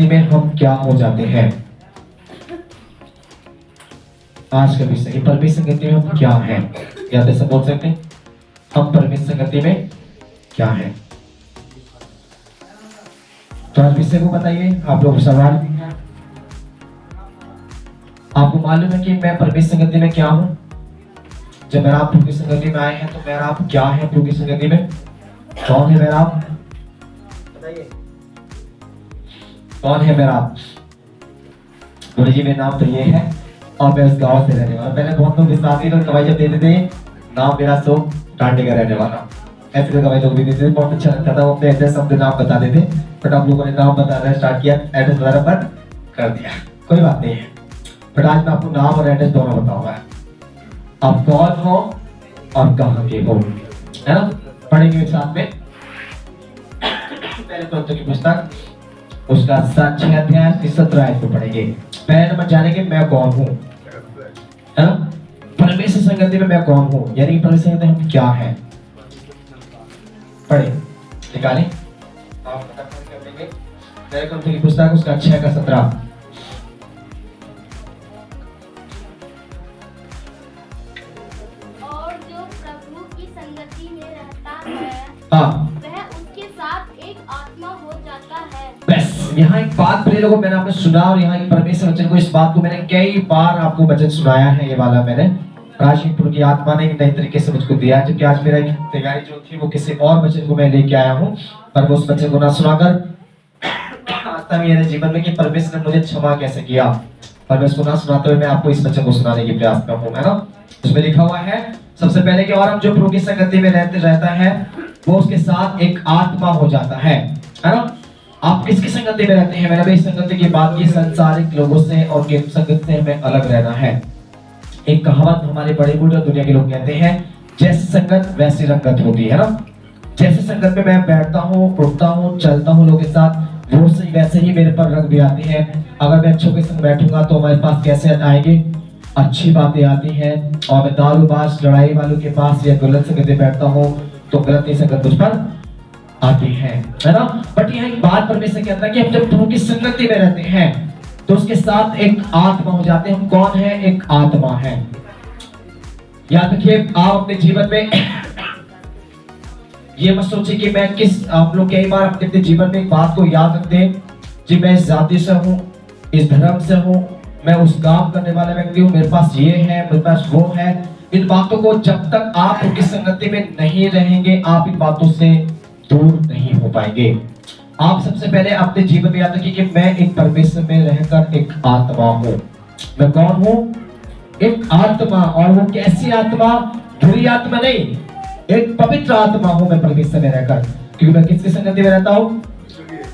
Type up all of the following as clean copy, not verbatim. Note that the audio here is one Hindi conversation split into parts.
संगति में हम क्या हो जाते हैं। आज का विषय परमेश्वर संगति में हम क्या हैं, या ऐसा बोल सकते हैं हम परमेश्वर संगति में क्या हैं। तो आज विषय को बताइए आप लोग। सवाल आपको मालूम है कि मैं परमेश्वर संगति में क्या हूं। जब मेरा आप प्रभु की संगति में आए हैं तो मेरा आप क्या है प्रभु की संगति में। कौन है मेरा आप, बताइए कौन है मेरा आप। बोले जी मेरा नाम तो ये है और मैं उस गांव से रहने वाला। पहले बहुत लोग विश्वासी लोग गवाही जब देते थे नाम मेरा सो टांडे का रहने वाला, ऐसे गवाही लोग भी देते थे। बहुत अच्छा लगता था, वो अपने एड्रेस अपने नाम बता देते। बट आप लोगों ने नाम बताना स्टार्ट किया, एड्रेस बताना बंद कर दिया। कोई बात नहीं है, बट आज मैं आपको नाम और एड्रेस दोनों बताऊंगा। आप कौन हो और कहां के हो, है ना। पढ़ेंगे साथ में। पहले कोरिन्थियों की पुस्तक उसका 6 अध्याय 17 आयत को पढ़ेंगे। पहले नंबर जानेंगे मैं कौन हूं, है ना। परमेश्वर संगति में मैं कौन हूं, यानी परमेश्वर संगति में हम क्या हैं। पढ़े निकालें आप फटाफट कर देंगे। पहले कोरिन्थियों की पुस्तक उसका 6 का 17। वह उसके साथ एक आत्मा हो जाता है। बस यहाँ एक बात प्रिय लोगों मैंने आपको सुना, और यहाँ की परमेश्वर वचन को, इस बात को मैंने कई बार आपको वचन सुनाया है। ये वाला मैंने राशिपुर की आत्मा ने नई तरीके से मुझको दिया, जबकि आज मेरा तैयारी जो थी वो किसी और वचन को मैं लेके आया हूँ, पर वो उस वचन को ना सुनाकर आता मेरे जीवन में कि परमेश्वर ने मुझे क्षमा कैसे किया, पर मैं उसको ना सुनाते हुए मैं आपको इस वचन को सुनाने की प्रयास कर हूँ, है ना। उसमें लिखा हुआ है सबसे पहले कि और हम जो प्रभु की संगति में रहता है वो उसके साथ एक आत्मा हो जाता है ना। आप किसकी संगति में रहते हैं। मेरा भी संगति की बात की संसारिक लोगों से और के संगत से हमें अलग रहना है। एक कहावत हमारे बड़े बूढ़े दुनिया के लोग कहते हैं, जैसी संगत वैसी रंगत होती है ना। जैसे संगत में मैं बैठता हूँ, उठता हूँ, चलता हूँ लोगों के साथ, वो सही वैसे ही मेरे पर रंग भी आते हैं। अगर मैं अच्छों के संग बैठूंगा तो हमारे पास कैसे आएंगे, अच्छी बातें आती हैं। और मैं दारूबाज लड़ाई वालों के पास या गलत संगत में बैठता हूँ तो गलत ही संगत मुझ पर आती है ना। बट यह एक बात परमेश्वर कहता है कि हम जब प्रभु की संगति में रहते हैं तो उसके साथ एक आत्मा हो जाते हैं। हम कौन है, एक आत्मा है। याद रखिए आप अपने जीवन में ये मत सोचिए कि मैं किस, आप लोग कई बार अपने जीवन में एक बात को याद रखते हैं जी मैं इस जाति से हूँ, इस धर्म से हूँ, मैं उस काम करने वाला व्यक्ति हूँ, मेरे पास ये है, मेरे पास वो है। इन बातों को जब तक आप उनकी संगति में नहीं रहेंगे आप इन बातों से दूर नहीं हो पाएंगे। आप सबसे पहले अपने जीवन में याद रखिए कि मैं एक परमेश्वर में रहकर एक आत्मा हूँ। मैं कौन हूँ, एक आत्मा। और वो कैसी आत्मा, बुरी आत्मा नहीं, एक पवित्र आत्मा हूँ मैं परमेश्वर में रहकर। क्योंकि मैं किसकी संगति में रहता हूँ,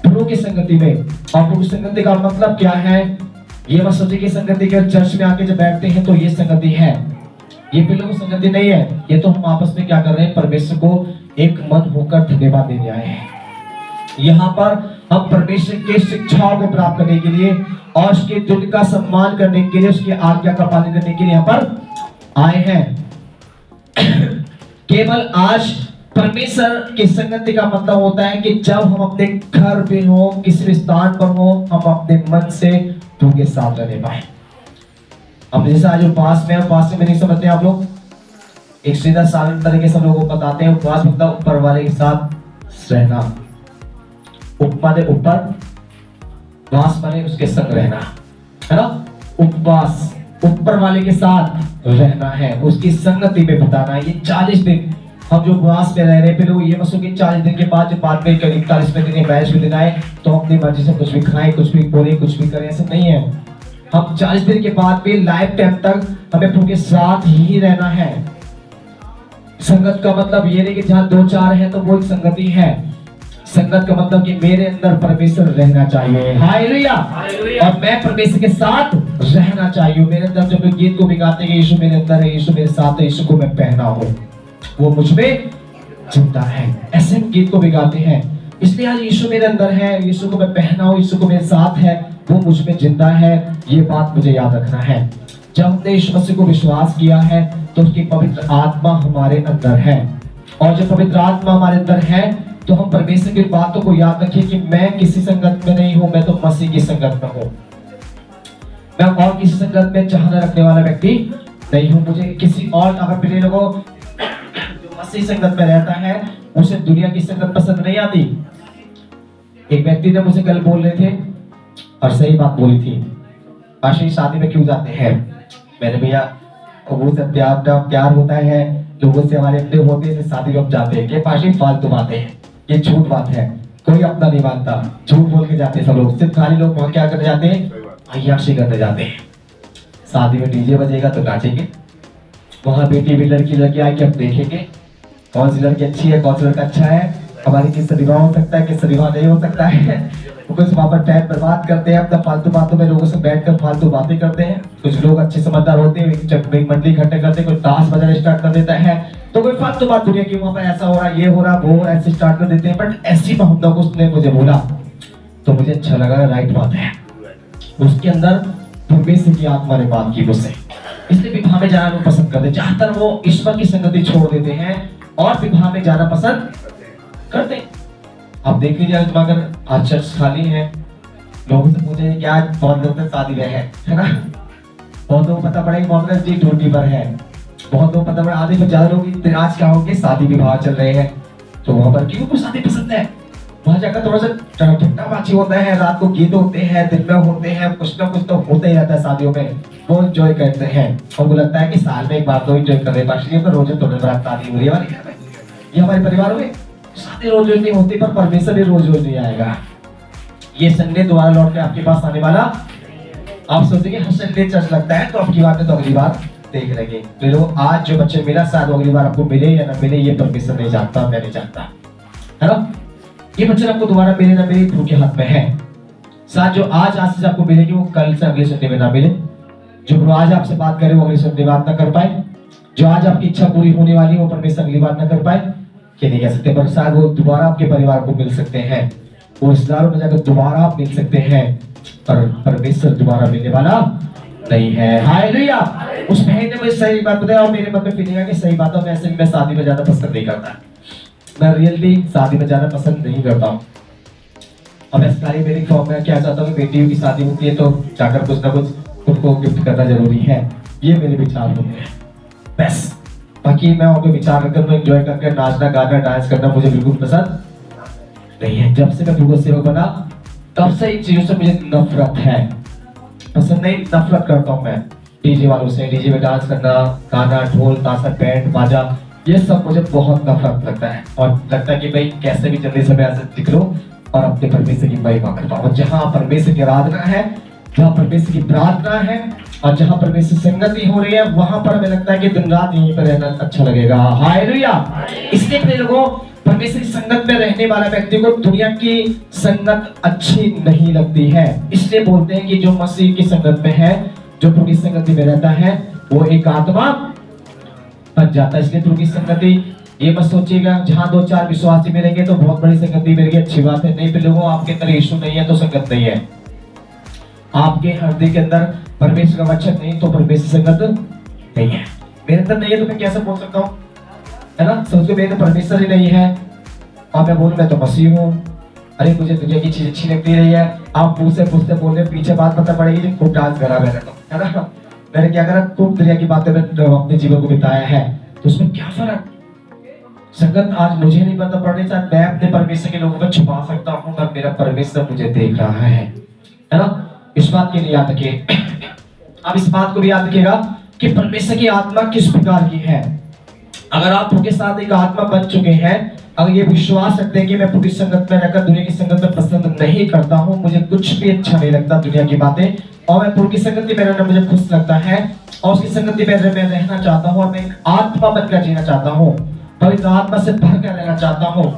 प्रभु की संगति में। और प्रभु की संगति का मतलब क्या है, ये मत सोचिए कि संगति के चर्च में आके जब बैठते हैं तो ये संगति है, ये पिलों की संगति नहीं है। ये तो हम आपस में क्या कर रहे हैं, परमेश्वर को एक मन होकर धन्यवाद देने आए हैं। यहाँ पर हम परमेश्वर के शिक्षाओं को प्राप्त करने के लिए और उसके दिल का सम्मान करने के लिए, उसकी आज्ञा का पालन करने के लिए यहाँ पर आए हैं। केवल आज परमेश्वर की संगति का मतलब होता है कि जब हम अपने घर पे हो, किसी भी स्थान पर हो, हम अपने मन से प्रभु के साथ रहने पाए। अब जैसे आज उपवास में, उपवास में नहीं समझते आप लोग, एक सीधा साधारण तरीके से हम लोगों को बताते हैं उपवास मतलब ऊपर वाले के साथ रहना। उपमा ने ऊपर, वास माने उसके संग रहना, है ना। उपवास ऊपर वाले के साथ रहना है, उसकी संगति में बताना है। ये 40 दिन हम जो उपवास में रह रहे हैं, फिर ये मसो कि 40 दिन के बाद जब बाद में 41वें दिन या 42वें दिन आए तो हम अपनी मर्जी से कुछ भी खाएं, कुछ भी बोले, कुछ भी करें, ऐसा नहीं है। हम 40 दिन के बाद भी लाइफ टाइम तक हमें प्रभु के साथ ही रहना है। संगत का मतलब ये नहीं कि जहाँ 2-4 है तो वो एक संगति है। संगत का मतलब कि मेरे अंदर परमेश्वर रहना चाहिए, हालेलुया। और मैं परमेश्वर के साथ रहना चाहिए। मेरे अंदर जब गीत को भी गाते हैं, यीशु मेरे अंदर है, यीशु मेरे साथ है, यीशु को मैं पहना हूँ, वो मुझ में जिंदा है, ऐसे गीत को भी गाते हैं। इसलिए आज यीशु मेरे अंदर है, यीशु को मैं पहना हूँ, यीशु को मेरे साथ है, वो मुझ में जिंदा है। ये बात मुझे याद रखना है। जब हमने यीशु मसीह को विश्वास किया है तो उसकी पवित्र आत्मा हमारे अंदर है, और जब पवित्र आत्मा हमारे अंदर है तो हम परमेश्वर की बातों को याद रखें कि मैं किसी संगत में नहीं हूं, मैं तो मसीह की संगत में हूं। मैं और किसी संगत में चाहना रखने वाला व्यक्ति नहीं हूं। मुझे किसी और, अगर प्रिय लोगों, जो मसीह संगत में रहता है उसे दुनिया की संगत पसंद नहीं आती। एक व्यक्ति ने मुझे कल बोल रहे थे और सही बात बोली थी, पाशी शादी में क्यों जाते हैं? मैंने भैया वो सब प्यार होता है, लोगों से हमारे अपने होते हैं, शादी में जाते हैं। ये पाशी फालतू बातें हैं, ये झूठ बात है, कोई अपना नहीं मानता, झूठ बोल के जाते हैं सब लोग। सिर्फ खाली लोग वहां क्या करने जाते हैं? अय्याशी करने जाते हैं। शादी में डीजे बजेगा तो नाचेंगे, वहां बेटी भी लड़की आएगी, अब देखेंगे कौन सी लड़की अच्छी है, कौन सा लड़का अच्छा है, हमारी किससे विवाह हो सकता है, किससे विवाह नहीं हो सकता है। कुछ वहां पर टाइम बर्बाद करते हैं, अपना फालतू बातों में लोगों से बैठकर फालतू बातें करते हैं। कुछ लोग अच्छे समझदार होते हैं, मंडली इकट्ठे करते हैं, कोई ताश बजाना स्टार्ट कर देता है, तो कोई फालतू बात दुनिया की, वहां पर ऐसा हो रहा, ये हो रहा, वो ऐसे स्टार्ट कर देते हैं। बट ऐसी मोहम्मद उसने मुझे बोला तो मुझे अच्छा लगा, राइट बात है। उसके अंदर परमेश्वर की आत्मा ने बात की मुझसे, इसलिए विवाह में जाना लोग पसंद करते हैं। ज्यादातर वो ईश्वर की संगति छोड़ देते हैं और विवाह में जाना पसंद करते हैं। आप देख लीजिए, अगर आज चर्च खाली है, लोगों से पूछे क्या बहुत लोग शादी में है ना, बहुत लोग पता पड़ेगा मोहम्मद जी ड्यूटी पर है, बहुत लोग पता पड़े, आधे से ज्यादा लोग आज क्या होंगे, शादी विवाह चल रहे हैं। तो वहां पर क्यों कुछ शादी पसंद है, वहां जाकर थोड़ा सा ठंडा बाची होता है, रात को गीत होते हैं, दिन में होते हैं, कुछ ना कुछ तो होता ही रहता है शादियों में, वो एंजॉय करते हैं। और वो लगता है कि साल में एक बार तो एंजॉय कर रहे हैं, रोजे थोड़े बार शादी हो रही है हमारे घर में, ये हमारे परिवार में शादी रोज रोज नहीं होती, पर परमेश्वर भी रोज रोज नहीं आएगा। ये संडे दोबारा लौट के आपके पास आने वाला। आप सोचेंगे हर संडे चर्च लगता है तो आपकी बात है, तो अगली बार देख लेंगे। तो आज जो बच्चे मिला, शायद अगली बार आपको मिले या ना मिले, ये परमेश्वर नहीं जानता, मैं नहीं जानता, है ना। ये बच्चे आपको दोबारा मिले ना मिले, प्रभु के हाथ में है। साथ जो आज से आपको मिलेगी, वो कल से अगले संडे में ना मिले। जो आज आपसे बात करे वो अगले संडे बात ना कर पाए, जो आज आपकी इच्छा पूरी होने वाली है वो परमेश्वर अगली बार ना कर पाए, ये नहीं कह सकते। पर शायद वो दोबारा आपके परिवार को मिल सकते हैं, वो रिश्तेदारों में जाकर दोबारा आप मिल सकते हैं, पर परमेश्वर दोबारा मिलने वाला नहीं है। हालेलुया। उस बहन ने मुझे सही बात बताया और मेरे मन में फीलिंग है कि सही बात है, मैं ऐसे मैं शादी में जाना पसंद नहीं करता, मैं रियली शादी में जाना पसंद नहीं करता हूँ। अब इस सारी मेरी फॉर्म में क्या चाहता हूँ, बेटियों की शादी होती है तो जाकर कुछ ना कुछ उनको गिफ्ट करना जरूरी है, ये मेरे विचार होते हैं बस। बाकी मैं और कोई विचार रखकर मैं एंजॉय करके नाचना गाना डांस करना मुझे बिल्कुल पसंद नहीं है। जब से मैं प्रभु सेवक बना तब से इन चीजों से मुझे नफरत है, पसंद नहीं, नफरत करता हूँ मैं डीजे वालों से। डीजे में डांस करना, गाना, ढोल ताशा, बैंड बाजा, ये सब मुझे बहुत नफरत लगता है। और लगता है कि भाई कैसे भी जल्दी से मैं ऐसे निकलो और अपने परमेश्वर की महिमा कर पाऊं। जहाँ परमेश्वर की आराधना है, जहाँ परमेश्वर की प्रार्थना है और जहाँ परमेश्वर संगति हो रही है, वहां पर हमें लगता है कि दिन रात यहीं पर रहना अच्छा लगेगा। हालेलुया। इसलिए अपने लोगों, परमेश्वर की संगत में रहने वाला व्यक्ति को दुनिया की संगत अच्छी नहीं लगती है। इसलिए बोलते हैं कि जो मसीह की संगत में है, जो प्रभु की संगति में रहता है, वो एक आत्मा बन जाता है। इसलिए प्रभु की संगति, ये मत सोचिएगा जहाँ दो चार विश्वासी मिलेंगे तो बहुत बड़ी संगति मिलेगी, अच्छी बात है। नहीं, लोगों आपके अंदर यीशु नहीं है तो संगत नहीं है। आपके हृदय के अंदर परमेश्वर का वचन नहीं तो परमेश्वर संगत नहीं है। मेरे अंदर नहीं है तो मैं कैसे बोल सकता हूँ, है ना। समझो मेरे तो परमेश्वर ही नहीं है और मैं बोलूँ मैं तो मसीह हूँ, अरे मुझे दुनिया की चीज अच्छी लगती रही है, आप मुंह से पूछते बोलने पीछे बात पता पड़ेगी कि खूब डांस करा मैंने, तो है ना, मैंने क्या करा, खूब दुनिया की बातें में अपने जीवन को बिताया है, तो उसमें क्या फर्क। संगत आज मुझे नहीं पता पड़ रही, शायद मैं अपने परमेश्वर के लोगों को छुपा सकता हूँ, पर मेरा परमेश्वर मुझे देख रहा है ना। इस बात के लिए याद रखिए। अब इस बात को भी याद रखिएगा कि परमेश्वर की आत्मा किस प्रकार की है। अगर आप उनके साथ एक आत्मा बन चुके हैं, अगर ये विश्वास रखते हैं कि मैं पूरी संगत में रहकर दुनिया की संगत में पसंद नहीं करता हूँ, मुझे कुछ भी अच्छा नहीं लगता दुनिया की बातें, और मैं पूरी संगति में रहना मुझे खुश लगता है और उसकी संगति में मैं रहना चाहता हूँ और मैं एक आत्मा बनकर जीना चाहता हूँ, पवित्र आत्मा से भरकर रहना चाहता हूँ,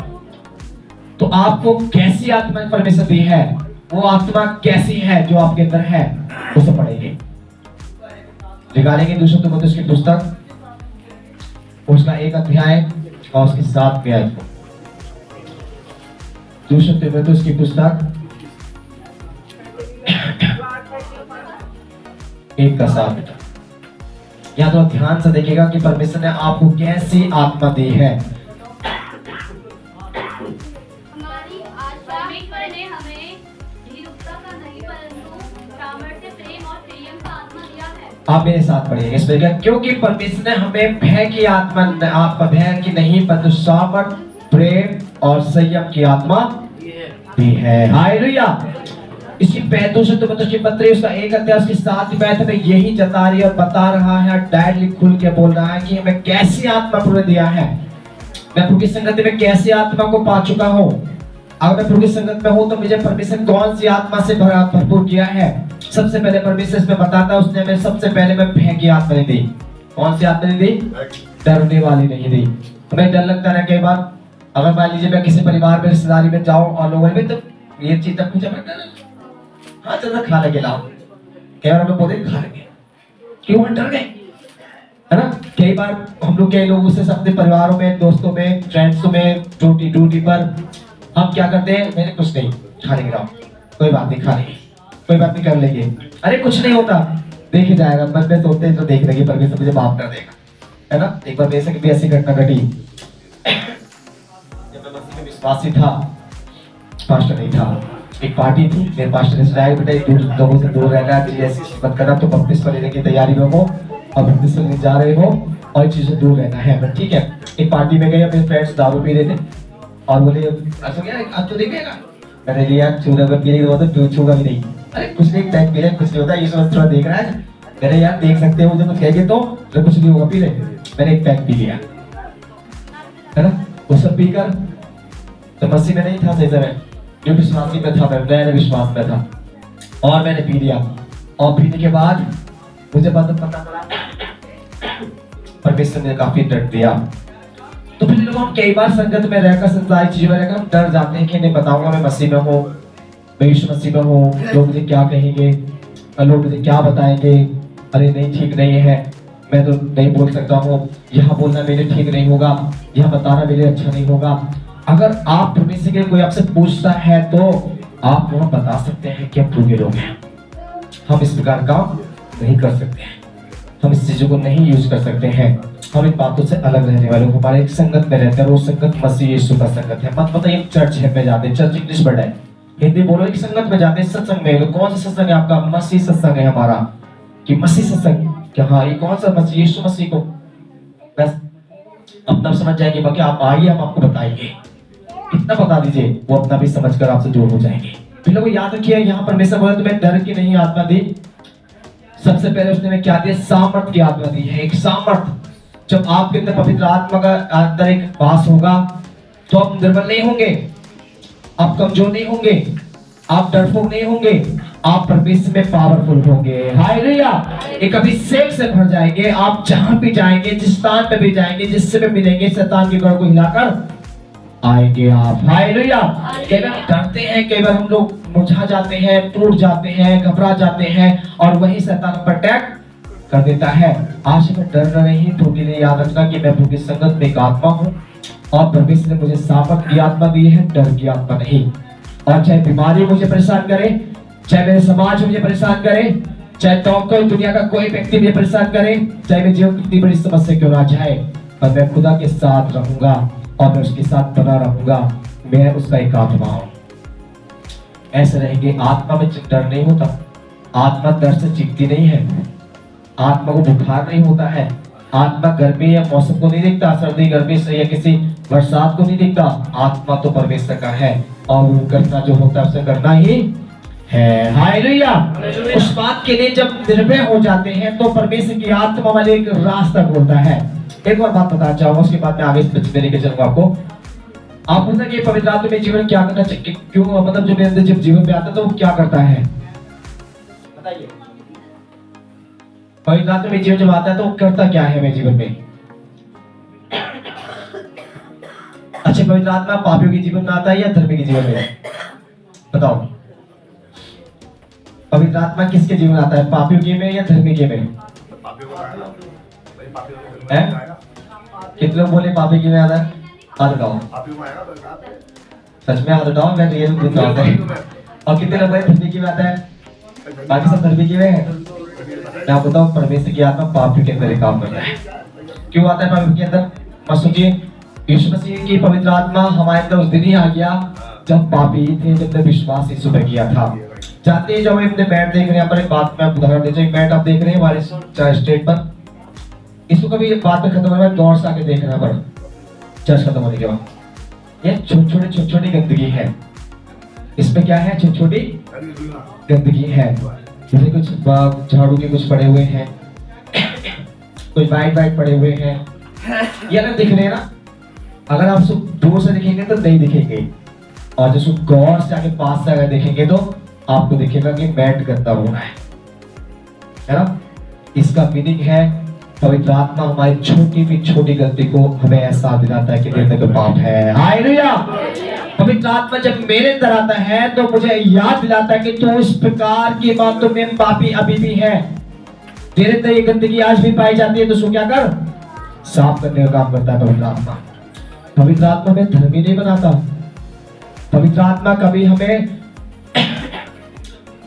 तो आपको कैसी आत्मा परमेश्वर दी है, वो आत्मा कैसी है जो आपके अंदर है, उसे पढ़ेंगे। निकालेंगे दूसरे तिमुथियुस की पुस्तक, उसका 1 अध्याय और उसकी 7 आयत को। दूसरे तिमुथियुस की पुस्तक 1:7। यहाँ तो ध्यान से देखिएगा कि परमेश्वर ने आपको कैसी आत्मा दी है। परमेश्वर ने हमें धीरता का नहीं परंतु सामर्थ्य, प्रेम और संयम का आत्मा दिया है। आप मेरे साथ पढ़िए इसमें क्या, क्योंकि परमेश्वर ने हमें भय की आत्मा भय की नहीं परंतु सामर्थ, प्रेम और संयम की आत्मा दी है। हालेलुया। इसकी दूसरे तीमुथियुस की पत्री उसका 1 अध्याय उसकी 7 आयत में यही जता रही है और बता रहा है, डायरेक्टली खुल के बोल रहा है कि हमें कैसी आत्मा प्रभु दिया है। मैं प्रभु की संगति में कैसी आत्मा को पा चुका हूँ। अगर मैं प्रभु की संगत में हूँ तो मुझे परमेश्वर कौन सी आत्मा से भरपूर किया है। सबसे पहले परमेश्वर इसमें बताता है, उसने हमें सबसे पहले में भय की आत्मा नहीं दी। कौन सी आत्मा नहीं दी? डरने वाली नहीं दी। हमें डर लगता है कई बार, अगर मान लीजिए मैं किसी परिवार में रिश्तेदारी में जाऊं और लोगों ने तो ये चीज तक पूछा, हाँ चल खा लगे लाओ, कई बार हम लोग बोले खा लगे, क्यों डर गए, है ना। कई बार हम लोग कई लोगों से अपने परिवारों में, दोस्तों में, फ्रेंड्स में, ड्यूटी पर हम क्या करते हैं, मैंने कुछ नहीं, खा लेंगे लाओ, कोई बात नहीं, खा लेंगे, कोई बात नहीं, कर लेंगे, अरे कुछ नहीं होता, देखे जाएगा, मन में सोचते हैं तो देख लेंगे, परमेश्वर मुझे माफ कर देगा, है ना। एक बार बेशक भी ऐसी घटना घटी, जब मैं मसीह में विश्वासी था, पास्टर नहीं था, एक पार्टी थी, मेरे पास्टर ने सुनाया बेटा लोगों से दूर रहना, ऐसी मत करना, तो बपतिस्मा लेने की तैयारी में हो और बपतिस्मा लेने जा रहे हो और चीज से दूर रहना है। ठीक है, एक पार्टी में गए, अपने फ्रेंड्स दारू पी रहे थे और बोले अच्छा क्या अब तो देखेगा, अरे लिया चूड़ा में पी रही तो छूगा भी नहीं, अरे कुछ नहीं, टैग पी रहे, कुछ नहीं होता, ये सब थोड़ा देख रहा है, अरे यार देख सकते हो, जब कुछ कहेंगे तो कुछ नहीं होगा, पी ले। मैंने एक पैक पी लिया, है ना। वो सब पीकर तो मसीह में नहीं था सही समय, जो विश्वासी में था, मैं विश्वास में था, और मैंने पी लिया। और पीने के बाद मुझे पता पड़ा परमेश्वर ने काफी डर दिया। तो फिर लोग हम कई बार संगत में रहकर, संसारी चीजों में रहकर डर जाते हैं कि नहीं बताऊंगा मैं मसीह में हूँ, मैं यीशु मसीह में हूँ, लोग मुझे क्या कहेंगे, लोग मुझे क्या बताएंगे, अरे नहीं ठीक नहीं है, मैं तो नहीं बोल सकता हूँ, यहाँ बोलना मेरे ठीक नहीं होगा, यहाँ बताना मेरे अच्छा नहीं होगा। अगर आप परमेश्वर के कोई आपसे पूछता है तो आप वहाँ बता सकते हैं कि हम भूखे लोग हैं, हम इस प्रकार का नहीं कर सकते हैं, हम इस चीजों को नहीं यूज कर सकते हैं, हम इन बातों से अलग रहने वाले, हमारे एक संगत में रहते हैं, वो संगत मसीह यीशु का संगत है। मत बताइए चर्च है में जाते, चर्च इंग्लिश वर्ड है, हिंदी बोलो, एक संगत में जाते हैं, सत्संग में। कौन सा सत्संग है आपका? मसीह सत्संग है हमारा, कि मसीह सत्संग क्या, हाँ ये कौन सा मसीह? यीशु मसीह को बस अपना समझ जाएंगे, बाकी आप आइए हम आपको बताएंगे, इतना बता दीजिए, वो अपना भी समझकर आपसे दूर हो जाएंगे। फिर लोगों याद रखिए, यहाँ परमेश्वर बोला तुम्हें डर की नहीं आत्मा दी, सबसे पहले उसने में क्या दिया? सामर्थ की आत्मा दी है। एक सामर्थ, जब आपके अंदर पवित्र आत्मा का अंदर एक वास होगा तो आप निर्बल नहीं होंगे, आप कमजोर नहीं होंगे, आप डरपोक नहीं होंगे, आप परमेश्वर में पावरफुल होंगे। हालेलुया। एक अभिषेक से भर जाएंगे, आप जहां भी जाएंगे, जिस स्थान पे भी जाएंगे, जिससे भी मिलेंगे, शैतान के गढ़ को हिलाकर आएंगे आप। हालेलुया। कई बार हम डरते हैं, कई बार हम लोग मुरझा जाते हैं, टूट जाते हैं, घबरा जाते हैं और वही शैतान पर अटैक कर देता है। आज मैं डरना नहीं, तो के लिए याद रखना कि मैं प्रभु की संगत में एक आत्मा हूँ और परमेश्वर ने मुझे सामर्थ की आत्मा दी है, डर की आत्मा नहीं। और चाहे बीमारी मुझे परेशान करे, चाहे मेरे समाज मुझे परेशान करे, चाहे तो कोई दुनिया का कोई व्यक्ति मुझे परेशान करे, चाहे मेरे जीवन कितनी बड़ी समस्या क्यों ना जाए, पर मैं खुदा के साथ रहूंगा और मैं उसके साथ बना रहूंगा, मैं उसका एक आत्मा हूं। ऐसे रहेंगे। आत्मा में डर नहीं होता, आत्मा डर से चीखती नहीं है, आत्मा को बुखार नहीं होता है, आत्मा गर्मी या मौसम को नहीं देखता, सर्दी गर्मी से या किसी बरसात को नहीं देखता। आत्मा तो परमेश्वर का है और वो करना जो होता है उसे करना ही है। हालेलुया। उस बात के लिए जब निर्भय हो जाते हैं तो परमेश्वर की आत्मा वाले एक रास्ता खोलता है। एक और बात बताना चाहूंगा, उसके बाद मैं आगे इस लेके चलूंगा आपको। आप बोलते हैं कि पवित्र आत्मा में जीवन क्या करना चाहिए, क्यों, मतलब जब मेरे अंदर जब जीवन पे आता है तो वो क्या करता है बताइए। पवित्र आत्मा में जीवन जब आता है तो वो करता क्या है मेरे जीवन में? अच्छा, पवित्र आत्मा पापियों के जीवन में आता है या धर्मी के जीवन में? बताओ, पवित्र आत्मा किसके जीवन में आता है, पापियों के में या धर्मी के में? कितने लोग बोले पापी के में आता है? हाथ उठाओ, सच में हाथ उठाओ, मैं रियल बताता हूं। और कितने लोग बोले धर्मी के में आता है? बाकी सब धर्मी के में है। मैं आपको बताऊं, परमेश्वर की आत्मा पापियों के अंदर काम करता है। क्यों आता है पापियों के अंदर? मत सोचिए यीशु मसीह की पवित्र आत्मा हमारे अंदर उस दिन ही आ गया जब पापी थे, जब ने विश्वास यीशु पे किया था। जाते ही जब हम अपने मैट देख रहे हैं, यहाँ पर एक बात मैं उदाहरण दीजिए, एक मैट आप देख रहे हैं हमारे स्टेट पर, इसको कभी बात में खत्म होने के बाद गौर से आके देखना पड़ा, चर्च खत्म होने के बाद ये छोटी छोटी गंदगी है, इसमें क्या है, छोटी छोटी गंदगी है, जैसे कुछ झाड़ू के कुछ पड़े हुए हैं, कुछ वाइट पड़े हुए हैं, ये अगर दिख रहे हैं ना, अगर आप उसको दूर से देखेंगे तो नहीं दिखेंगे, और जिसको गौर से आके पास से अगर देखेंगे तो आपको दिखेगा कि मैट गंदा हो रहा है ना। इसका मीनिंग है पवित्र आत्मा हमारी छोटी भी छोटी गलती को हमें एहसास दिलाता है कि तेरे अंदर पाप है। हालेलुया। पवित्र आत्मा जब मेरे अंदर आता है तो मुझे याद दिलाता है कि तू इस प्रकार की बातों में पापी अभी भी है, तेरे अंदर ये गंदगी आज भी पाई जाती है, तो उसको क्या कर, साफ करने का काम करता है पवित्र आत्मा। पवित्र आत्मा में धर्मी नहीं बनाता, पवित्र आत्मा कभी हमें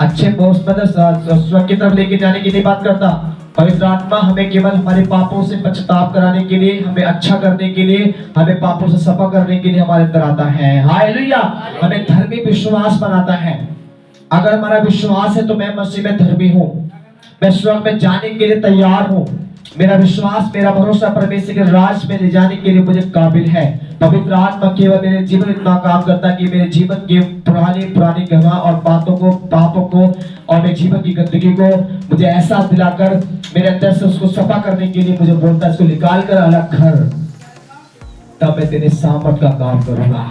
अच्छे पोस्ट पर स्वर्ग की तरफ लेके जाने की नहीं बात करता। पवित्र आत्मा हमें केवल हमारे पापों से पश्चाताप कराने के लिए, हमें अच्छा करने के लिए, हमें पापों से सफा करने के लिए हमारे अंदर आता है। हालेलुया। हमें धर्मी विश्वास बनाता है। अगर हमारा विश्वास है तो मैं मसीह में धर्मी हूँ, मैं स्वर्ग में जाने के लिए तैयार हूँ, मेरा विश्वास, मेरा भरोसा परमेश्वर के राज में ले जाने के लिए मुझे काबिल है। पवित्र आत्मा केवल मेरे जीवन में इतना काम करता है कि मेरे जीवन के पुरानी गवाह और बातों को, पापों को और मेरे जीवन की गंदगी को मुझे एहसास दिलाकर मेरे अंदर से उसको सफा करने के लिए मुझे बोलता है, इसको निकाल कर अलग कर, तब मैं तेरे सामर्थ का काम करूंगा,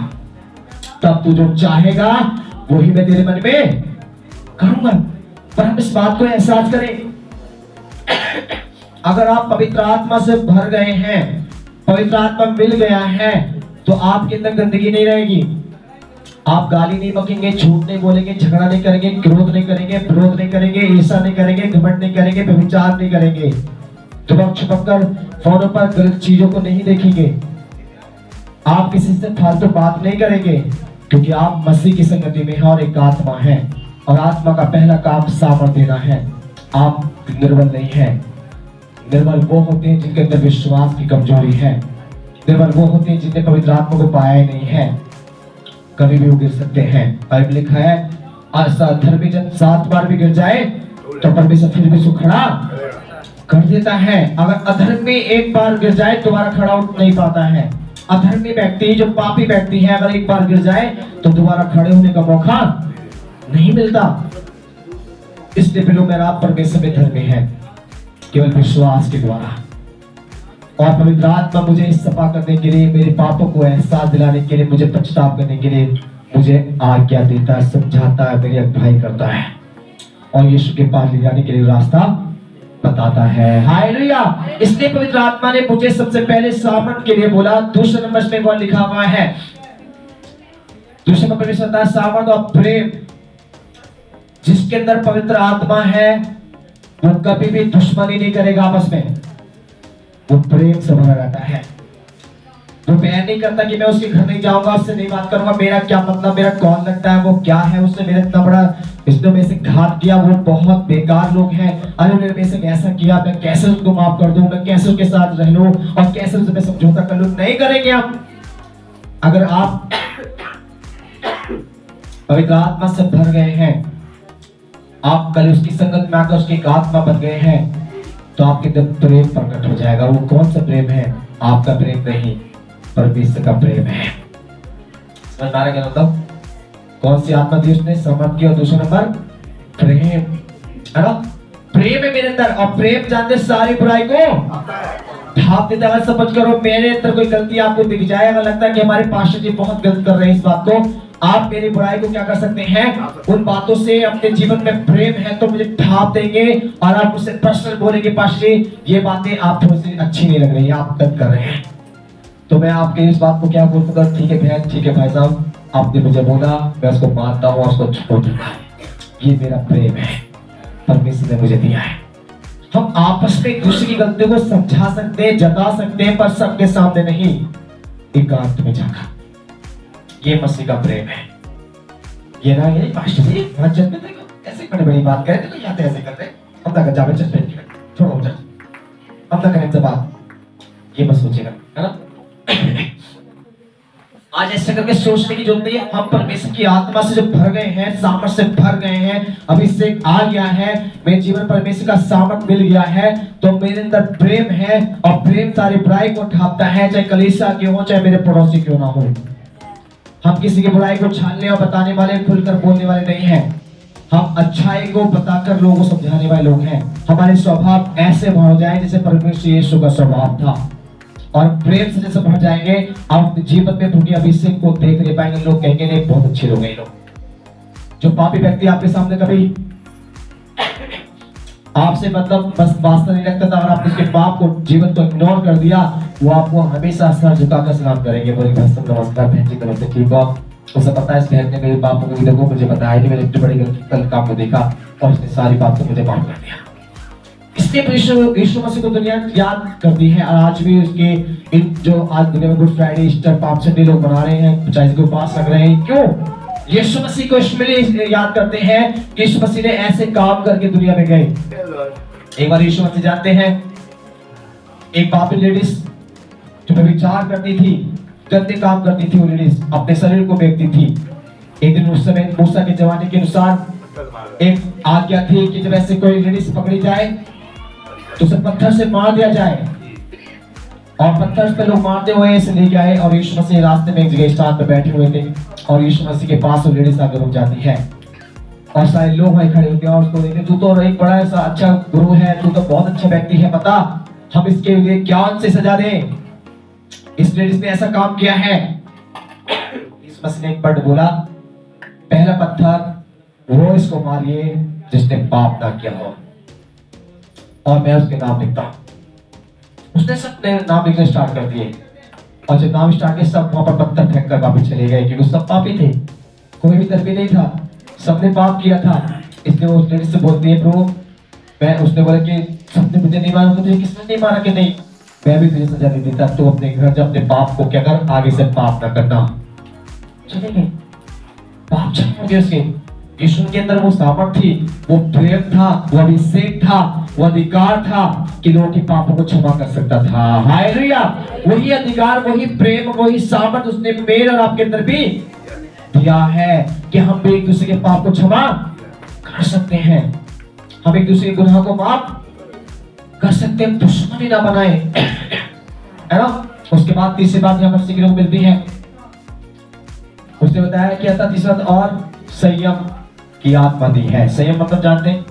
तब तू जो चाहेगा वही मैं तेरे मन में करूंगा। पर हम इस बात को एहसास करें, अगर आप पवित्र आत्मा से भर गए हैं, पवित्र आत्मा मिल गया है, तो आपके अंदर गंदगी नहीं रहेगी। आप गाली नहीं बकेंगे, झूठ नहीं बोलेंगे, झगड़ा नहीं करेंगे, क्रोध नहीं करेंगे, विरोध नहीं करेंगे, ईर्ष्या नहीं करेंगे, घमंड नहीं करेंगे, व्यभिचार नहीं करेंगे, छुपक कर फोनों पर गलत चीजों को नहीं देखेंगे, आप किसी से फालतू बात नहीं करेंगे, क्योंकि आप मसीह की संगति में हैं और एक आत्मा है, और आत्मा का पहला काम सामर्थ देना है। आप निर्बल नहीं है। निर्बल वो होते हैं जिनके अंदर विश्वास की कमजोरी है, निर्बल वो होते हैं जिनने पवित्र आत्मा को पाया ही नहीं है, कभी भी वो गिर सकते हैं। बाइबल लिखा है, धर्मी जन 7 बार भी गिर जाए तो परमेश्वर फिर भी उसको खड़ा कर देता है। अगर अधर्मी एक बार गिर जाए दोबारा खड़ा उठ नहीं पाता है। अधर्मी व्यक्ति, जो पापी व्यक्ति है, अगर एक बार गिर जाए तो दोबारा खड़े होने का मौका नहीं मिलता। इसलिए फिर मेरा परमेश्वर में धर्मी है केवल विश्वास के द्वारा, और पवित्र आत्मा मुझे सफा करने के लिए, मेरे पापों को एहसास दिलाने के लिए, मुझे पश्चाताप करने के लिए मुझे आज्ञा देता है, समझाता है, मेरी अगुवाई करता है, और यीशु के पास ले जाने के लिए रास्ता बताता है। हालेलुया। इसलिए पवित्र आत्मा ने मुझे सबसे पहले सामर्थ के लिए बोला। दूसरे नंबर में कौन लिखा हुआ है, दूसरे नंबर में होता है सामर्थ और प्रेम। जिसके अंदर पवित्र आत्मा है वो कभी भी दुश्मनी नहीं करेगा आपस में, वो प्रेम से भरा रहता है। वो प्यार नहीं करता कि मैं उसके घर नहीं जाऊंगा, उससे नहीं बात करूंगा, मेरा क्या मतलब, मेरा कौन लगता है, वो क्या है, उसने मेरे इतना बड़ा, इसने मेरे से घात किया, वो बहुत बेकार लोग हैं, अरे उन्होंने मेरे से ऐसा किया, मैं कैसे उसको माफ कर दूं, मैं कैसे उसके साथ रह लूं और कैसे उससे मैं समझौता कर लूं। नहीं करेंगे आप। अगर आप पवित्र आत्मा से भर गए हैं, आप कल उसकी संगत में आकर उसकी आत्मा बन गए हैं, तो आपके अंदर प्रेम प्रकट हो जाएगा। वो कौन सा प्रेम है, आपका प्रेम नहीं, परमेश्वर का प्रेम है। समझ आ रहा है मतलब कौन सी आत्मा दी उसने, समर्थ की, और दूसरा नंबर प्रेम, है ना। प्रेम है मेरे अंदर, और प्रेम जानते सारी बुराई को ढांप देता है। समझ करो, मेरे अंदर कोई गलती आपको दिख जाए, अगर लगता है कि हमारे पास्टर जी बहुत गलत कर रहे हैं इस बात को, आप मेरी बुराई को क्या कर सकते हैं, उन बातों से अपने जीवन में प्रेम है तो मुझे ढांप देंगे, और आप मुझसे पर्सनल बोलेंगे, पास्टर जी ये बातें आप थोड़ी सी अच्छी नहीं लग रही है, आप गलत कर रहे हैं। तो मैं आपके इस बात को क्या बोल सकता, ठीक है बहन, ठीक है भाई साहब, आपने मुझे बोला, मैं उसको मानता हूँ और उसको छोड़ दूंगा। ये मेरा प्रेम है, परमेश्वर ने मुझे दिया है। हम आपस में एक दूसरे की गलतियों को समझा सकते हैं, जता सकते हैं, पर सबके सामने नहीं, एकांत में जाकर। ये मसीह का प्रेम है। ये ना ये पास्टर जी चर्च में ऐसे बड़ी बड़ी बात करें तो जाते ऐसे करते, हम तक जावे चर्च में छोड़ो चर्च, हम तक करें बात, ये मत सोचेगा, है ना। ऐसे करके सोचने की जरूरत नहीं है। हम परमेश्वर की आत्मा से जो भर गए हैं, सामर्थ से भर गए हैं, अभिषेक आ गया है, मेरे जीवन परमेश्वर का सामर्थ मिल गया है, तो मेरे अंदर प्रेम है और प्रेम सारी बुराई को ढांपता है, चाहे कलीसिया क्यों हो, चाहे मेरे पड़ोसी क्यों ना हो। हम किसी की बुराई को छानने और बताने वाले, खुलकर बोलने वाले नहीं हैं। हम अच्छाई को बताकर लोगों को समझाने वाले लोग हैं। हमारे स्वभाव ऐसे हो जाए जैसे परमेश्वर यीशु का स्वभाव था, और प्रेम से जैसे भर जाएंगे, आप अपने जीवन में प्रभु के अभिषेक को देख नहीं पाएंगे। लोग कहेंगे नहीं बहुत अच्छे लोग हैं ये लोग। जो पापी व्यक्ति आपके सामने कभी आपसे मतलब बस वास्ता नहीं रखता था और आपने उसके पाप को, जीवन को इग्नोर कर दिया, वो आपको हमेशा सर झुकाकर सलाम करेंगे, बोलेंगे नमस्कार बहन जी, नमस्ते, ठीक हो आप? उसे पता है इस बहन ने मेरे पापों को भी देखो, मुझे बताया कि मैंने इतनी बड़ी गलती कल काम को देखा और उसने सारी बात को मुझे माफ कर दिया। इसलिए यीशु मसीह को दुनिया याद करती है, और आज भी उसके इन जो आज दुनिया में गुड फ्राइडे, ईस्टर, पाप संडे लोग मना रहे हैं, चाहे के उपास लग रहे हैं, क्यों? यीशु मसीह को इसलिए याद करते हैं कि यीशु मसीह ने ऐसे काम करके दुनिया में गए। एक बार यीशु मसीह जानते हैं, एक पापी लेडीज जो व्यभिचार करती थी, गंदे काम करती थी, वो लेडीज अपने शरीर को बेचती थी। एक दिन उस समय मूसा के जमाने के अनुसार एक आज्ञा थी कि जब ऐसे कोई लेडीज पकड़ी जाए तो उसे पत्थर से मार दिया जाए, और पत्थर पे लोग मारते हुए ऐसे लेके आए, और यीशु मसीह रास्ते में एक जगह स्थान पर बैठे हुए थे, और यीशु मसीह के पास वो लेडीज आकर रुक जाती है, और सारे लोग वहीं खड़े होते हैं और उसको देखते, तू तो एक बड़ा ऐसा अच्छा गुरु है, तू तो बहुत अच्छा व्यक्ति है, बता हम इसके लिए क्या से सजा दें? इस लेडीज ने ऐसा काम किया है। यीशु मसीह ने एक वर्ड बोला, पहला पत्थर वो इसको मारिए जिसने पाप ना किया हो, और मैं उसके नाम लिखता हूं। उसने सब नाम लिखने स्टार्ट कर दिए, और जब नाम स्टार्ट किए सब वहां पर पत्थर फेंक कर वापस चले गए, क्योंकि सब पापी थे, कोई भी धर्मी नहीं था, सबने पाप किया था। इसलिए वो उस लेडीज से बोलती है, प्रभु मैं, उसने बोला कि सबने मुझे नहीं मारा, मुझे किसने नहीं मारा? कि नहीं, मैं भी तुझे सजा दे देता, तू अपने घर जब अपने पाप को क्या कर, आगे से पाप ना करना। चलेंगे पाप चलेंगे उसके। यीशु के अंदर वो सामर्थ थी, वो प्रेम था, वो अभिषेक था, वो अधिकार था कि लोगों के पापों को क्षमा कर सकता था। हालेलुया! वही अधिकार, वही प्रेम, वही सामर्थ उसने मेरे और आपके अंदर भी दिया है कि हम भी एक दूसरे के पाप को क्षमा कर सकते हैं, हम एक दूसरे के गुनाह को माफ कर सकते हैं, दुश्मनी ना बनाए, है ना? उसके बाद तीसरी बात यहाँ पर सीखने को मिलती है, उसने बताया कि अतः तीसरा और संयम की आत्मा दी है। संयम मतलब जानते हैं?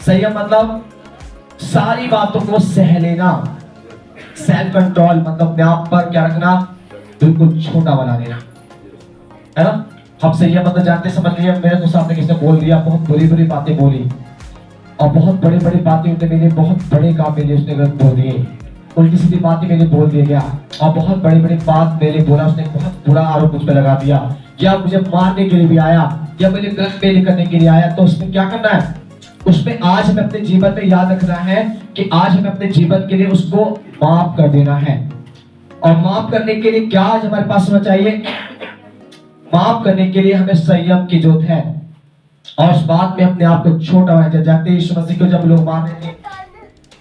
संयम मतलब सारी बातों को सह लेना, सेल्फ कंट्रोल, मतलब अपने आप पर क्या रखना, बिल्कुल छोटा बना देना, है ना? हम संयम मतलब जानते, समझ लीजिए मेरे को सामने किसने बोल दिया, बहुत बुरी बुरी बातें बोली, और बहुत बड़ी बड़ी बातें उसने मेरे, बहुत बड़े काम मेरे उसने गलत बोल दिए, उल्टी सीधी बातें मेरे बोल दिया गया, और बहुत बड़ी बड़ी बात मेरे बोला, उसने बहुत बुरा आरोप मुझ पर लगा दिया, या मुझे मारने के लिए भी आया, या मेरे गलत मेले करने के लिए आया, तो उसमें क्या करना है? उसमें आज हमें अपने जीवन में याद रखना है कि आज हमें अपने जीवन के लिए उसको माफ कर देना है। और माफ करने के लिए क्या आज हमारे पास होना चाहिए? माफ करने के लिए हमें संयम की जरूरत है, और उस बात में अपने आप को छोटा होना चाहिए। जानते हैं यीशु मसीह को जब लोग मार रहे थे,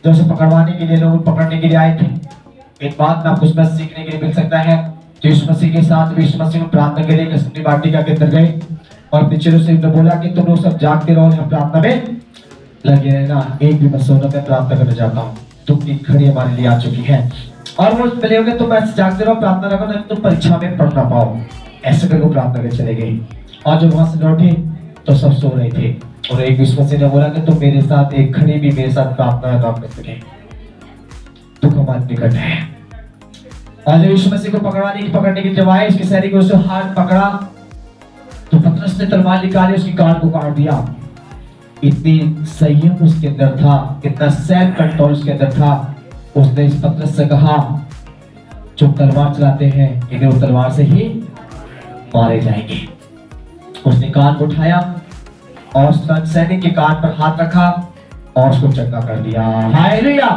जब उसे पकड़वाने के लिए लोग पकड़ने के लिए आए थे, एक बात में आपको उसमें सीखने के लिए मिल सकता है। यीशु मसीह के साथ यीशु मसीह को प्रार्थना के लिए कसम वाटिका के अंदर गए, और पीछे से बोला कि तुम लोग सब जागते रहो, यहाँ प्रार्थना में लगे रहना, एक भी मत सोना, मैं प्रार्थना करने जाता हूँ, तुम की घड़ी हमारे लिए आ चुकी है। और वो मिले होंगे, तुम ऐसे जागते रहो, प्रार्थना रखो, तुम परीक्षा में पढ़ ना पाओ, ऐसे करके प्रार्थना करके चले गए। और जब वहां से लौटे तो सब सो रहे थे, और एक विश्वासी ने बोला कि तुम मेरे साथ एक घड़ी भी मेरे साथ प्रार्थना काम कर सके, दुख हमारे निकट है। और जब यीशु मसीह को पकड़ने की जब आए, इसके सैनिक ने उससे हाथ पकड़ा, तो पतरस ने तलवार निकाली, उसकी कान को काट दिया। इतनी संयम उसके अंदर था, इतना सेल्फ कंट्रोल उसके अंदर था। उसने इस पतरस से कहा, जो तलवार चलाते हैं इन्हें वो तलवार से ही मारे जाएंगे। उसने कान को उठाया और सैनिक के कान पर हाथ रखा और उसको चंगा कर दिया। हालेलुया!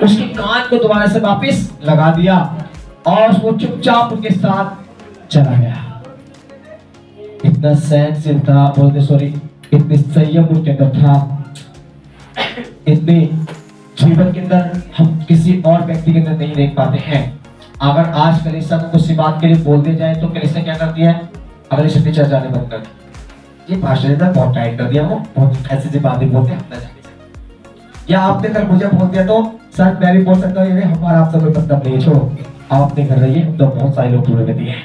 उसके कान को दोबारा से वापस लगा दिया, और उसको चुपचाप उनके साथ चला गया। इतना सहनशील था, बोलते सॉरी, इतनी संयम उनके अंदर था, इतनी जीवन के अंदर हम किसी और व्यक्ति के अंदर नहीं देख पाते हैं। अगर आज कलीसिया को कुछ बात के लिए बोल दिया जाए तो कलीसिया क्या करती है? अगले शक्ति चर्च जाने बंद कर दी। ये भाषण ने बहुत टाइट कर दिया, वो बहुत ऐसी बातें बोलते हैं, या आपने कल मुझे बोल दिया तो सर मैं भी बोल सकता हूँ हमारा आपसे कोई मतलब नहीं, छोड़ो आप अपने घर रहिए, हम तो बहुत सारे लोग पूरे दिए है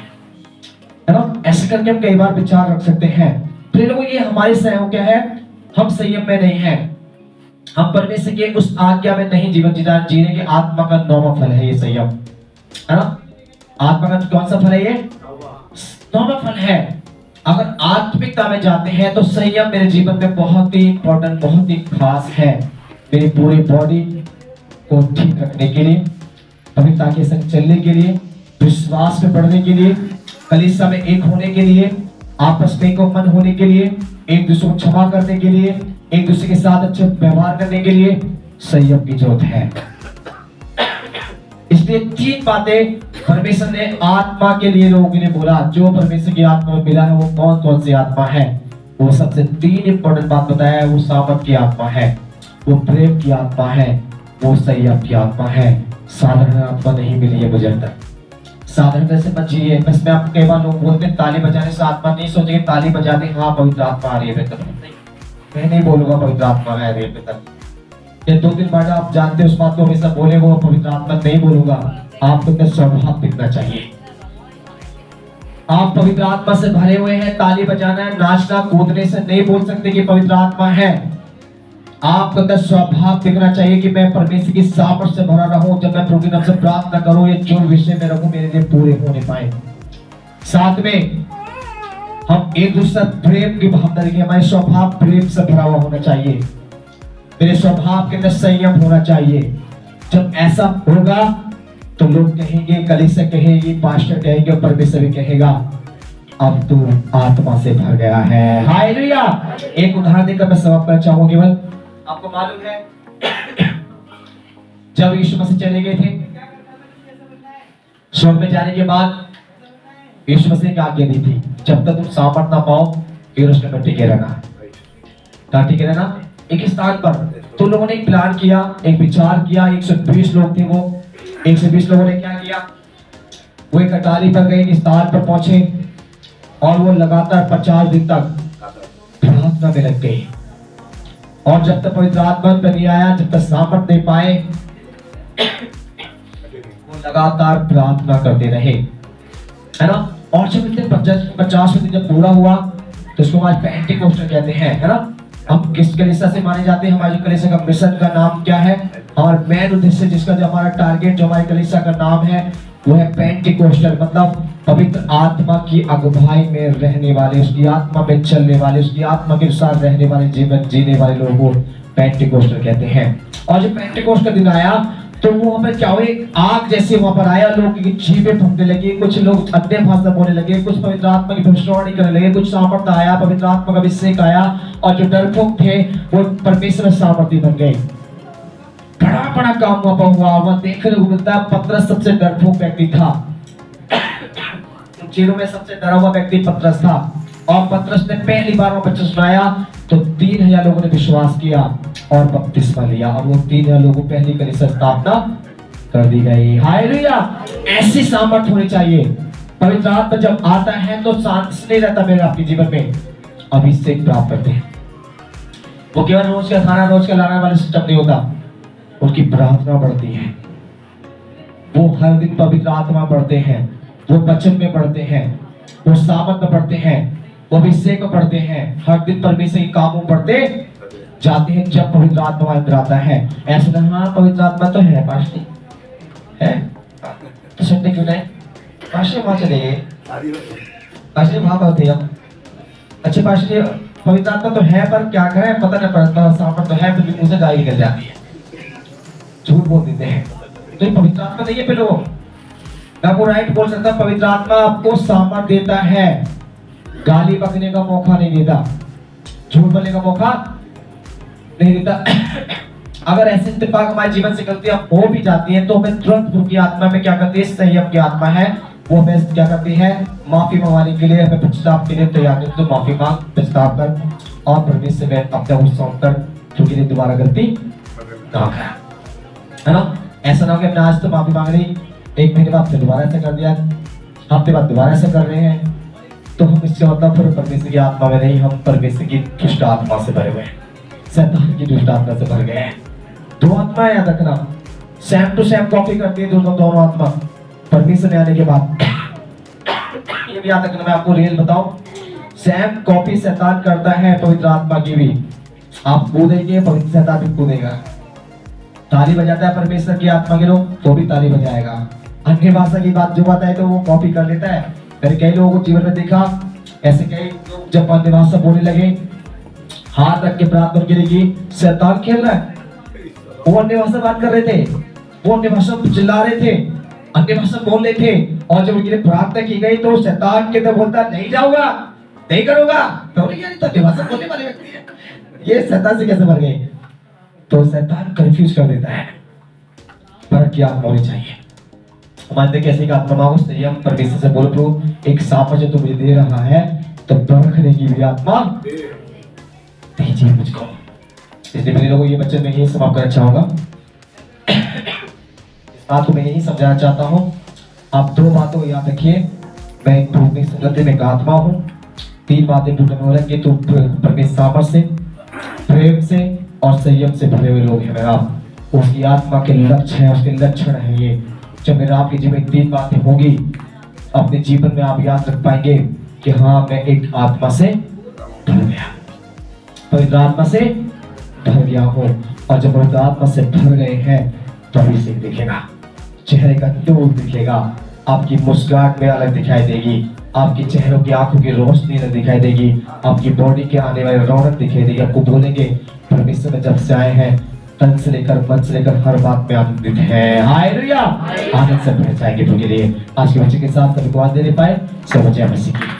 ना। ऐसे करके हम कई बार विचार रख सकते हैं। फिर लोगों ये हमारे संयम क्या है? हम संयम में नहीं है, हम परमेश्वर के उस आज्ञा में नहीं जीवन जीने के आत्मा का 9वां फल है ये संयम, है ना। आत्मा का कौन सा फल है ये? 9वां फल है। अगर आत्मिकता में जाते हैं तो संयम मेरे जीवन में बहुत ही इंपॉर्टेंट, बहुत ही खास है। मेरी पूरी बॉडी को ठीक रखने के लिए, पवित्रता के संग चलने के लिए, विश्वास में बढ़ने के लिए, कलीसिया में एक होने के लिए, आपस में एक मन होने के लिए, एक दूसरे को क्षमा करने के लिए, एक दूसरे के साथ अच्छे व्यवहार करने के लिए संयम की जरूरत है। इसलिए 3 बातें परमेश्वर ने आत्मा के लिए लोगों के लिए बोला। जो परमेश्वर की आत्मा में मिला है वो कौन कौन सी आत्मा है? वो सबसे 3 इंपॉर्टेंट बात बताया है। वो सामर्थ की आत्मा है, वो प्रेम की आत्मा है, वो संयम की आत्मा है। साधारण आत्मा नहीं मिली है मुझे अंदर। साधारण से मत जिए। बस मैं आपको कई बार लोग बोलते हैं ताली बजाने से आत्मा नहीं सोचेंगे, ताली बजाते हाँ पवित्र आत्मा आ रही है बेहतर नहीं, मैं नहीं बोलूंगा पवित्र आत्मा है बेहतर। ये 2-3 बार आप जानते उस बात को हमेशा बोले वो पवित्र आत्मा नहीं बोलूंगा। आपको अपना स्वभाव दिखना चाहिए। आप पवित्र आत्मा से भरे हुए हैं, ताली बजाना नाचना कूदने से नहीं बोल सकते कि पवित्र आत्मा है। आपका अंदर स्वभाव दिखना चाहिए कि मैं परमेश्वर की सामर्थ से भरा रहूं। जब मैं प्रभु के नाम से प्रार्थना करूं, ये जो विषय में रखूं मेरे लिए पूरे होने पाए। साथ में हम एक दूसरे प्रेम की भावना रखें। हमारे स्वभाव प्रेम से भरा हुआ होना चाहिए। मेरे स्वभाव के अंदर संयम होना चाहिए। जब ऐसा होगा तो लोग कहेंगे, कलीसिया कहेगी, पास्टर कहेंगे, परमेश्वर भी कहेगा अब तू आत्मा से भर गया है। हालेलुया। एक उदाहरण देकर मैं समाप्त करना चाहूंगा। केवल आपको मालूम है जब यीशु मसीह चले गए थे स्वर्ग में जाने के बाद यीशु मसीह ने क्या आज्ञा दी थी? जब तक तुम सामर्थ ना पाओ यरूशलेम में टिके रहना। कहाँ टिके रहना? एक स्थान पर। तो लोगों ने एक प्लान किया, एक विचार किया। 120 लोग थे वो। 120 लोगों ने क्या किया? वो एक अटारी पर गए, एक स्थान पर पहुंचे और वो लगातार 50 दिन तक प्रार्थना में लग गए। और जब तक पवित्र आत्मा पर नहीं आया, जब तक सामर्थ नहीं पाए, वो लगातार प्रार्थना करते रहे, है ना। और जब इतने 50 दिन जब पूरा हुआ तो उसको आज पेंटिकोस्टल कहते हैं, है ना। हम किस कलीसिया से माने जाते हैं? हमारी कलीसिया का मिशन का नाम क्या है? हमारा मेन उद्देश्य जिसका जो हमारा टारगेट जो हमारी कलीसिया का नाम है वो है पेंटिकोस्टल, मतलब पवित्र आत्मा की अगुवाई में रहने वाले, उसकी आत्मा में चलने वाले, उसकी आत्मा के अनुसार रहने वाले जीवन जीने वाले लोगों को पेंटिकोस्टल कहते हैं। और जब पेंटिकोस्ट का दिन आया तो वहां पर क्या हुआ? एक आग जैसे वहां पर आया, लोग की जीभें फूटने लगी, कुछ लोग अन्य भाषा बोलने लगे, कुछ पवित्र आत्मा की भविष्यवाणी करने लगे, कुछ सामर्थ्य आया, पवित्र आत्मा का अभिषेक आया और जो डरपोक थे वो परमेश्वर सामर्थ्य बन गए। बड़ा बड़ा काम हुआ। वह देखने को मिलता है पतरस सबसे डरपोक व्यक्ति था। चेलों में सबसे डरा हुआ व्यक्ति पतरस था। और पतरस ने पहली बार वहां पर सुनाया तो 3000 लोगों ने विश्वास किया और बपतिस्मा लिया। और वो 3000 लोगों को पहली कलीसिया स्थापना कर दी गई। हालेलुया। ऐसी सामर्थ्य होनी चाहिए। पवित्र आत्मा जब आता है तो शांति नहीं रहता मेरे आपके जीवन में, अभिषेक प्राप्त करते हैं। वो केवल रोज का खाना रोज का लाने वाले सिस्टम नहीं होता, उनकी प्रार्थना बढ़ती है। वो हर दिन पवित्र आत्मा बढ़ते हैं, वो वचन में बढ़ते हैं, वो सामर्थ में बढ़ते हैं, वो अभिषेक में बढ़ते हैं। हर दिन परमेश्वर के कामों बढ़ते जाते हैं जब पवित्र आत्मा अंदर आता है। ऐसा नहीं हाँ पवित्र आत्मा तो है पास्टर है तो सुनने क्यों नहीं? पास्टर वहां चले गए, पास्टर वहां पर थे हम। अच्छे पास्टर पवित्र आत्मा तो है पर क्या करें पता नहीं पड़ता, सामर्थ तो है फिर भी मुंह से गाली निकल जाती है, झूठ बोल देते हैं। तो ये पवित्र आत्मा नहीं है। फिर वो मैं आपको राइट बोल सकता, पवित्र आत्मा आपको सामर्थ देता है, गाली बकने का मौका नहीं देता, झूठ बोलने का मौका नहीं देता। अगर ऐसे इत्तेफाक हमारे जीवन से गलतियां हो भी जाती हैं तो हमें तुरंत प्रभु की आत्मा में क्या करती है? संयम की आत्मा है, वो हमें क्या करती है? माफी मंगवाने के लिए, हमें पश्चाताप के लिए तैयार करती है। तो माफी मांग, पश्चाताप कर और परमेश्वर में अपना गुस्सा कर क्योंकि दोबारा गलती ना करे, है ना। ऐसा ना हो कि हमने आज तो माफी मांग ली, एक महीने बाद फिर दोबारा ऐसा कर दिया, हफ्ते बाद दोबारा ऐसा कर रहे हैं, तो हम इसका मतलब फिर परमेश्वर की आत्मा में नहीं, हम परमेश्वर की दुष्ट आत्मा से भरे हुए हैं, शैतान की दुष्ट आत्मा से भर गए हैं। दो आत्मा याद रखना, सेम टू सेम कॉपी करती है दोनों आत्मा परमेश्वर ने आने के बाद। ये भी याद रखना, मैं आपको रियल बताऊं, सेम कॉपी शैतान करता है पवित्र आत्मा की भी। आप कूदेंगे, पवित्र शैतान भी कूदेगा। ताली बजाता है परमेश्वर की आत्मा के लोग तो भी ताली बजाएगा। अन्य भाषा की बात जो बताए तो वो कॉपी कर लेता है। मैंने कई लोगों को जीवन में देखा, ऐसे कई लोग जब अन्य भाषा बोलने लगे, हाथ रख के प्रार्थना के लिए, शैतान खेल रहा है। वो अन्य भाषा बात कर रहे थे, वो अन्य भाषा चिल्ला रहे थे, अन्य भाषा बोल रहे थे, और जब उनके लिए प्रार्थना की गई तो शैतान के तो बोलता नहीं जाऊंगा, नहीं करूंगा, तो अन्य भाषा बोलने वाले व्यक्ति है, ये शैतान से कैसे मर गए? तो शैतान कंफ्यूज कर देता है। पर क्या होनी चाहिए? हमारे कैसे का आत्मा मांगो, संयम परमेश्वर से बोलो, प्रभु एक सांप जो तू मुझे दे रहा है तो परखने की भी आत्मा दीजिए मुझको। इसलिए मेरे लोगों ये बच्चे मैं यही समाप्त करना चाहूंगा। इस बात को मैं यही समझाना चाहता हूँ, आप दो बातों को याद रखिए, मैं एक भूमि संगति में एक आत्मा हूँ, तीन बातें ढूंढने में हो रही तो परमेश्वर सामर्थ से, प्रेम से और संयम से भरे हुए लोग हैं। आप उसकी आत्मा के लक्ष्य है, उसके लक्षण है ये। जब मेरा आपके जीवन में तीन बातें होगी, अपने जीवन में आप याद रख पाएंगे कि हाँ मैं एक आत्मा से भर गया, पवित्र आत्मा से भर गया हूँ। और जब पवित्र आत्मा से भर गए हैं तभी से दिखेगा, चेहरे का नूर दिखेगा, आपकी मुस्कुराहट में अलग दिखाई देगी, आपके चेहरों की आंखों की रोशनी अलग दिखाई देगी, आपकी बॉडी के आने वाली रौनक दिखाई देगी। आपको बोलेंगे परमेश्वर में जब से आए हैं, तन से लेकर मन से लेकर हर बात में आनंदित है। हालेलुया, आनंद से भर जाएंगे। तो के लिए आज के बच्चे के साथ सभी को आज दे पाए सब बच्चे मसीह की